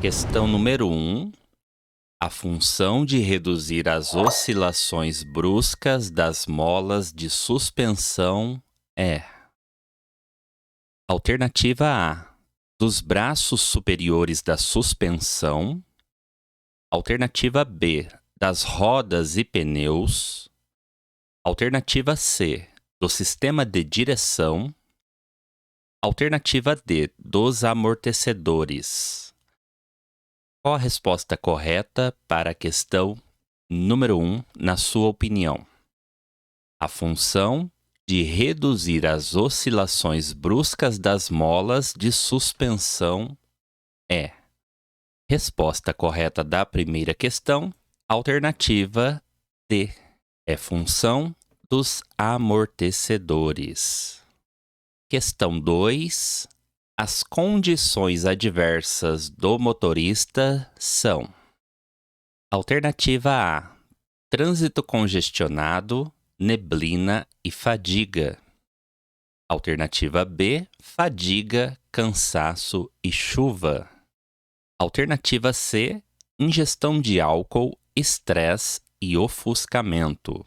Questão número 1. A função de reduzir as oscilações bruscas das molas de suspensão é: alternativa A, dos braços superiores da suspensão. Alternativa B, das rodas e pneus. Alternativa C, do sistema de direção. Alternativa D, dos amortecedores. Qual a resposta correta para a questão número 1, na sua opinião? A função de reduzir as oscilações bruscas das molas de suspensão é: resposta correta da primeira questão, alternativa D, é função dos amortecedores. Questão 2. As condições adversas do motorista são: alternativa A, trânsito congestionado, neblina e fadiga. Alternativa B, fadiga, cansaço e chuva. Alternativa C, ingestão de álcool, estresse e ofuscamento.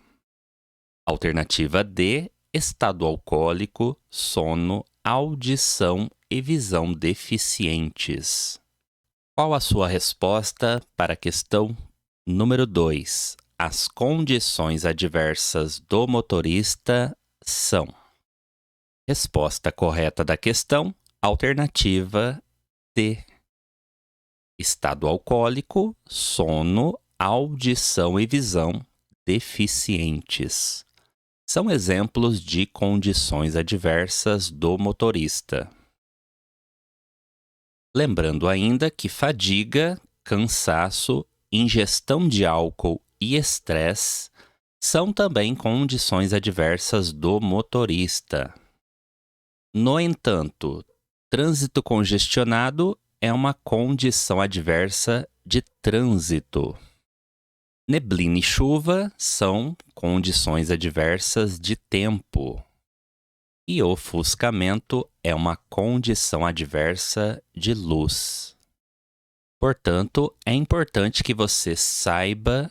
Alternativa D, estado alcoólico, sono, audição e visão deficientes. Qual a sua resposta para a questão número 2? As condições adversas do motorista são: resposta correta da questão, alternativa D. Estado alcoólico, sono, audição e visão deficientes. São exemplos de condições adversas do motorista. Lembrando ainda que fadiga, cansaço, ingestão de álcool e estresse são também condições adversas do motorista. No entanto, trânsito congestionado é uma condição adversa de trânsito. Neblina e chuva são condições adversas de tempo. E ofuscamento é uma condição adversa de luz. Portanto, é importante que você saiba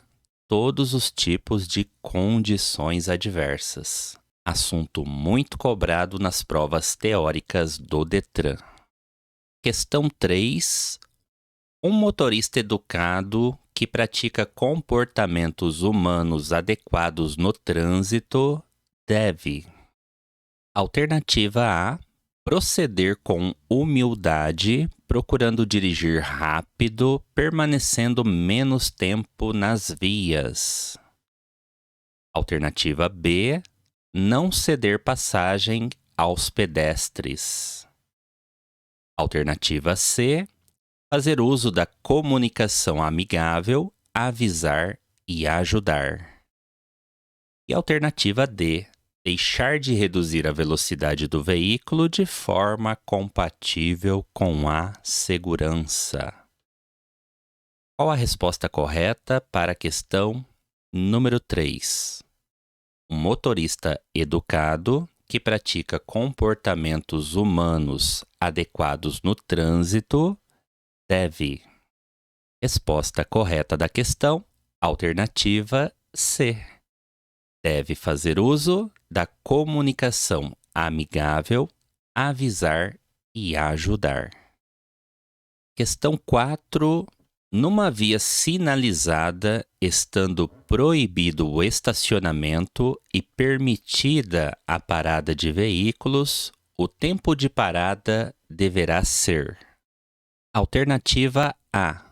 todos os tipos de condições adversas. Assunto muito cobrado nas provas teóricas do Detran. Questão 3. Um motorista educado que pratica comportamentos humanos adequados no trânsito deve: alternativa A, proceder com humildade, procurando dirigir rápido, permanecendo menos tempo nas vias. Alternativa B, não ceder passagem aos pedestres. Alternativa C, fazer uso da comunicação amigável, avisar e ajudar. E alternativa D, deixar de reduzir a velocidade do veículo de forma compatível com a segurança. Qual a resposta correta para a questão número 3? Um motorista educado que pratica comportamentos humanos adequados no trânsito deve: resposta correta da questão, alternativa C. Deve fazer uso da comunicação amigável, avisar e ajudar. Questão 4. Numa via sinalizada, estando proibido o estacionamento e permitida a parada de veículos, o tempo de parada deverá ser: alternativa A,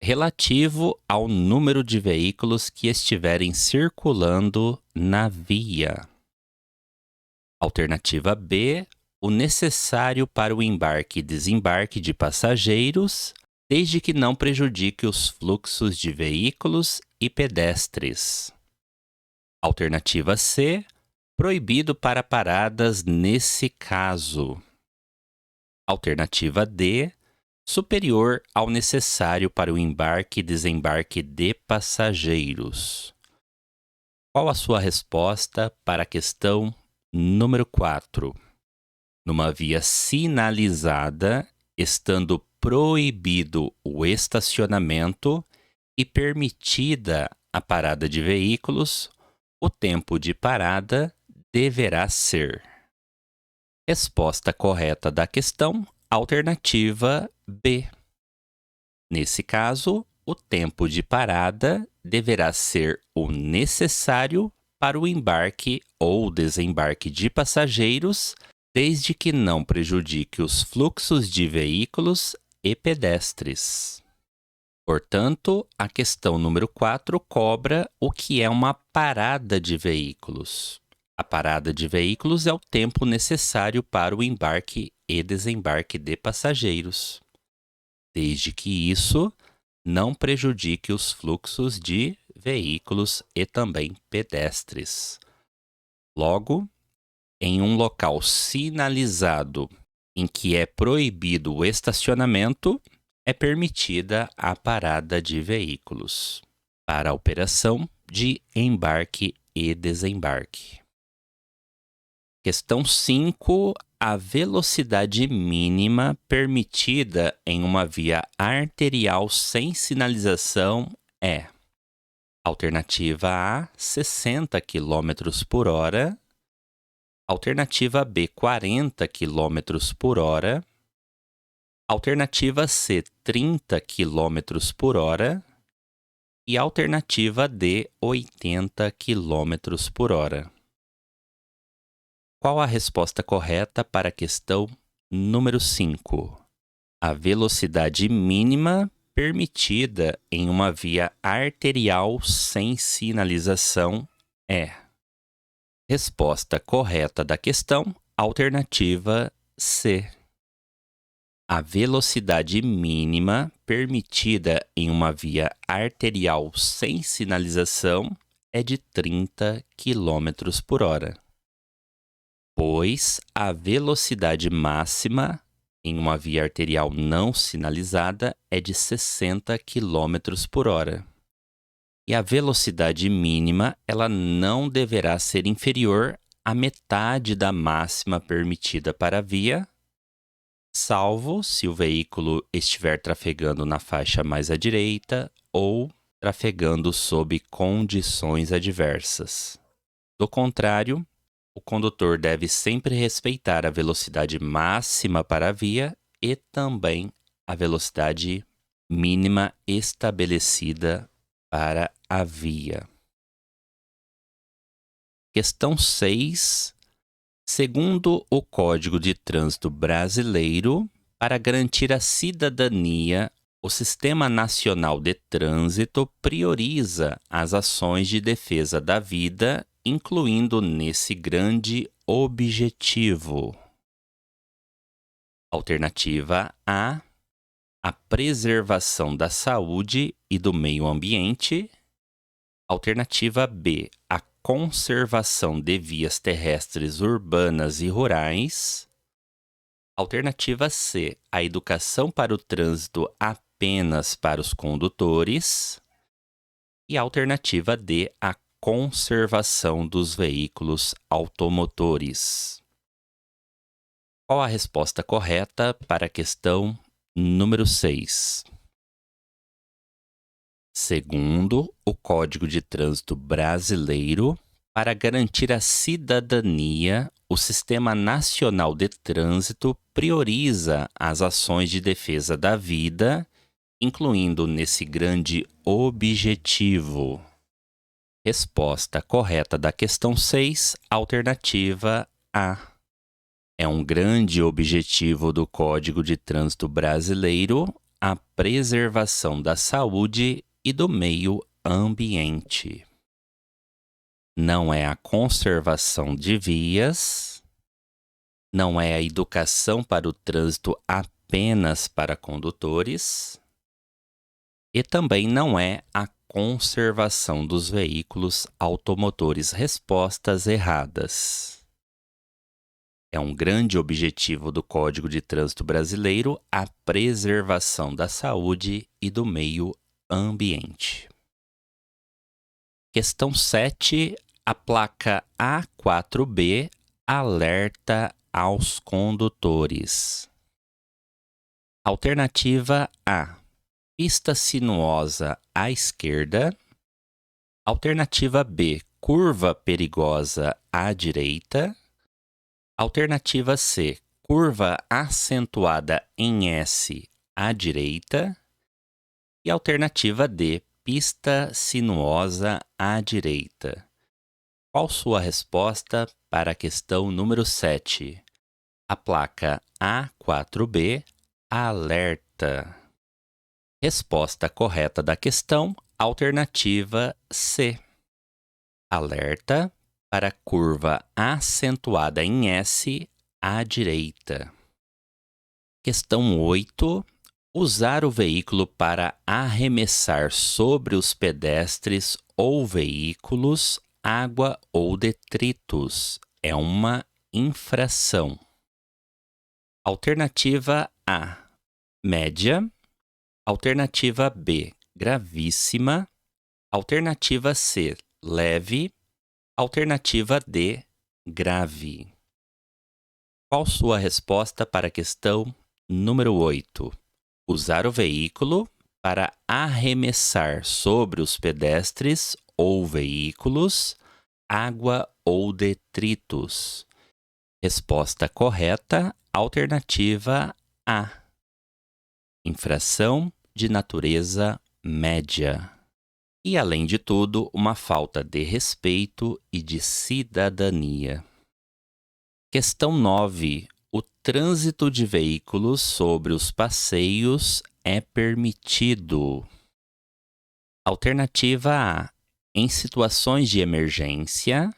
relativo ao número de veículos que estiverem circulando na via. Alternativa B, o necessário para o embarque e desembarque de passageiros, desde que não prejudique os fluxos de veículos e pedestres. Alternativa C, proibido para paradas nesse caso. Alternativa D, superior ao necessário para o embarque e desembarque de passageiros. Qual a sua resposta para a questão número 4? Numa via sinalizada, estando proibido o estacionamento e permitida a parada de veículos, o tempo de parada deverá ser. Resposta correta da questão, alternativa B. Nesse caso, o tempo de parada deverá ser o necessário para o embarque ou desembarque de passageiros, desde que não prejudique os fluxos de veículos e pedestres. Portanto, a questão número 4 cobra o que é uma parada de veículos. A parada de veículos é o tempo necessário para o embarque e desembarque de passageiros, desde que isso não prejudique os fluxos de veículos e também pedestres. Logo, em um local sinalizado em que é proibido o estacionamento, é permitida a parada de veículos para a operação de embarque e desembarque. Questão 5. A velocidade mínima permitida em uma via arterial sem sinalização é: alternativa A, 60 km por hora, alternativa B, 40 km por hora, alternativa C, 30 km por hora e alternativa D, 80 km por hora. Qual a resposta correta para a questão número 5? A velocidade mínima permitida em uma via arterial sem sinalização é. Resposta correta da questão, alternativa C. A velocidade mínima permitida em uma via arterial sem sinalização é de 30 km por hora, pois a velocidade máxima em uma via arterial não sinalizada é de 60 km por hora. E a velocidade mínima ela não deverá ser inferior à metade da máxima permitida para a via, salvo se o veículo estiver trafegando na faixa mais à direita ou trafegando sob condições adversas. Do contrário, o condutor deve sempre respeitar a velocidade máxima para a via e também a velocidade mínima estabelecida para a via. Questão 6. Segundo o Código de Trânsito Brasileiro, para garantir a cidadania, o Sistema Nacional de Trânsito prioriza as ações de defesa da vida, incluindo nesse grande objetivo. Alternativa A, a preservação da saúde e do meio ambiente. Alternativa B, a conservação de vias terrestres urbanas e rurais. Alternativa C, a educação para o trânsito apenas para os condutores. E alternativa D, a conservação dos veículos automotores. Qual a resposta correta para a questão número 6? Segundo o Código de Trânsito Brasileiro, para garantir a cidadania, o Sistema Nacional de Trânsito prioriza as ações de defesa da vida, incluindo nesse grande objetivo. Resposta correta da questão 6, alternativa A. É um grande objetivo do Código de Trânsito Brasileiro a preservação da saúde e do meio ambiente. Não é a conservação de vias, não é a educação para o trânsito apenas para condutores e também não é a conservação dos veículos automotores. Respostas erradas. É um grande objetivo do Código de Trânsito Brasileiro a preservação da saúde e do meio ambiente. Questão 7. A placa A4B alerta aos condutores. Alternativa A, pista sinuosa à esquerda. Alternativa B, curva perigosa à direita. Alternativa C, curva acentuada em S à direita. E alternativa D, pista sinuosa à direita. Qual sua resposta para a questão número 7? A placa A4B alerta. Resposta correta da questão, alternativa C. Alerta para curva acentuada em S à direita. Questão 8. Usar o veículo para arremessar sobre os pedestres ou veículos água ou detritos é uma infração. Alternativa A, média. Alternativa B, gravíssima. Alternativa C, leve. Alternativa D, grave. Qual sua resposta para a questão número 8? Usar o veículo para arremessar sobre os pedestres ou veículos água ou detritos. Resposta correta, alternativa A. Infração de natureza média. E, além de tudo, uma falta de respeito e de cidadania. Questão 9. O trânsito de veículos sobre os passeios é permitido. Alternativa A, em situações de emergência.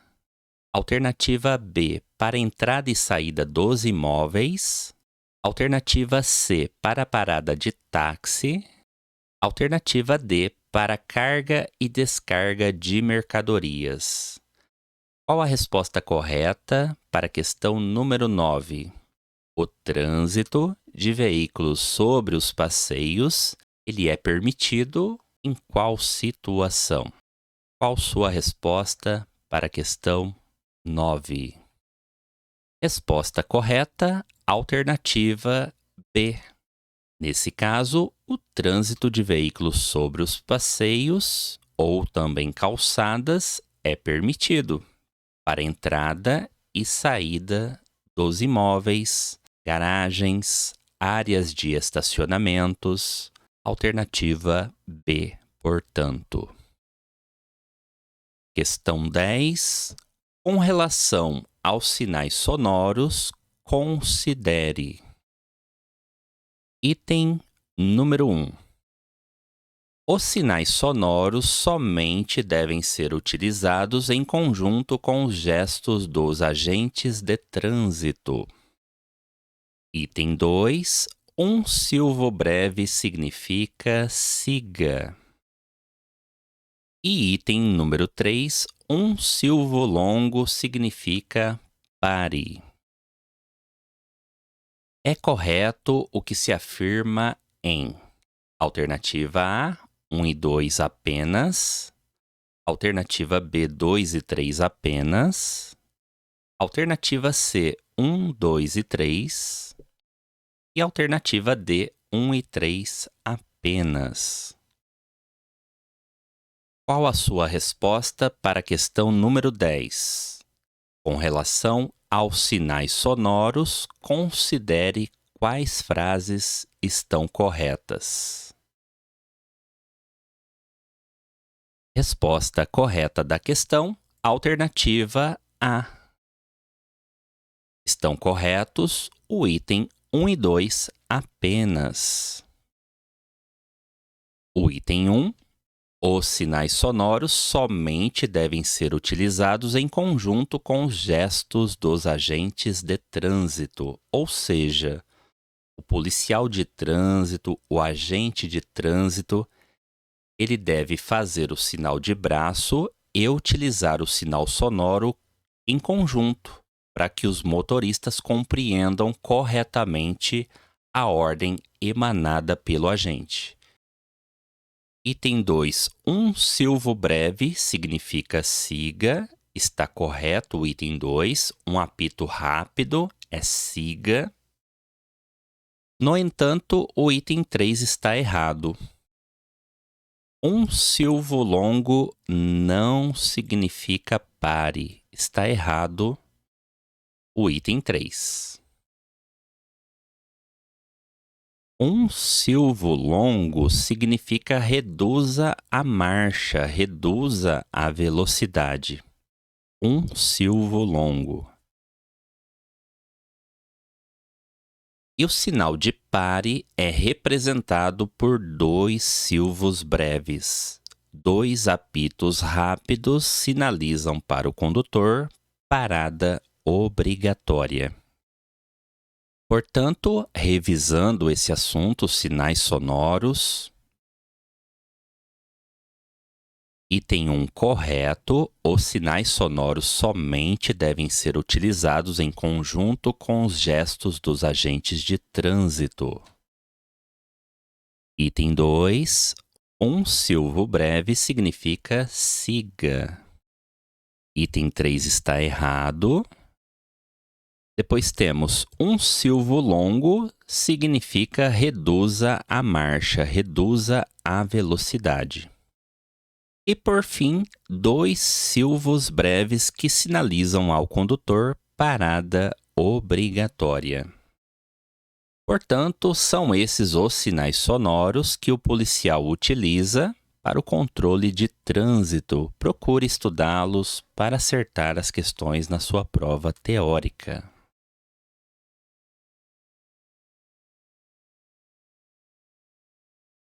Alternativa B, para entrada e saída dos imóveis. Alternativa C, para parada de táxi. Alternativa D, para carga e descarga de mercadorias. Qual a resposta correta para a questão número 9? O trânsito de veículos sobre os passeios, ele é permitido em qual situação? Qual sua resposta para a questão 9? Resposta correta, alternativa B. Nesse caso, o trânsito de veículos sobre os passeios, ou também calçadas, é permitido para entrada e saída dos imóveis, garagens, áreas de estacionamentos. Alternativa B, portanto. Questão 10. Com relação aos sinais sonoros, considere. Item número 1. Os sinais sonoros somente devem ser utilizados em conjunto com os gestos dos agentes de trânsito. Item 2. Um silvo breve significa siga. E item número 3. Um silvo longo significa pare. É correto o que se afirma em alternativa A, 1 e 2 apenas. Alternativa B, 2 e 3 apenas. Alternativa C, 1, 2 e 3. E alternativa D, 1 e 3 apenas. Qual a sua resposta para a questão número 10? Com relação aos sinais sonoros, considere quais frases estão corretas. Resposta correta da questão, alternativa A. Estão corretos o item 1 e 2 apenas. O item 1. Os sinais sonoros somente devem ser utilizados em conjunto com os gestos dos agentes de trânsito, ou seja, o policial de trânsito, o agente de trânsito, ele deve fazer o sinal de braço e utilizar o sinal sonoro em conjunto, para que os motoristas compreendam corretamente a ordem emanada pelo agente. Item 2. Um silvo breve significa siga. Está correto o item 2. Um apito rápido é siga. No entanto, o item 3 está errado. Um silvo longo não significa pare. Está errado o item 3. Um silvo longo significa reduza a marcha, reduza a velocidade. Um silvo longo. E o sinal de pare é representado por 2 silvos breves. 2 apitos rápidos sinalizam para o condutor parada obrigatória. Portanto, revisando esse assunto, sinais sonoros. Item 1 correto, os sinais sonoros somente devem ser utilizados em conjunto com os gestos dos agentes de trânsito. Item 2, um silvo breve significa siga. Item 3 está errado. Depois temos um silvo longo significa reduza a marcha, reduza a velocidade. E, por fim, 2 silvos breves que sinalizam ao condutor parada obrigatória. Portanto, são esses os sinais sonoros que o policial utiliza para o controle de trânsito. Procure estudá-los para acertar as questões na sua prova teórica.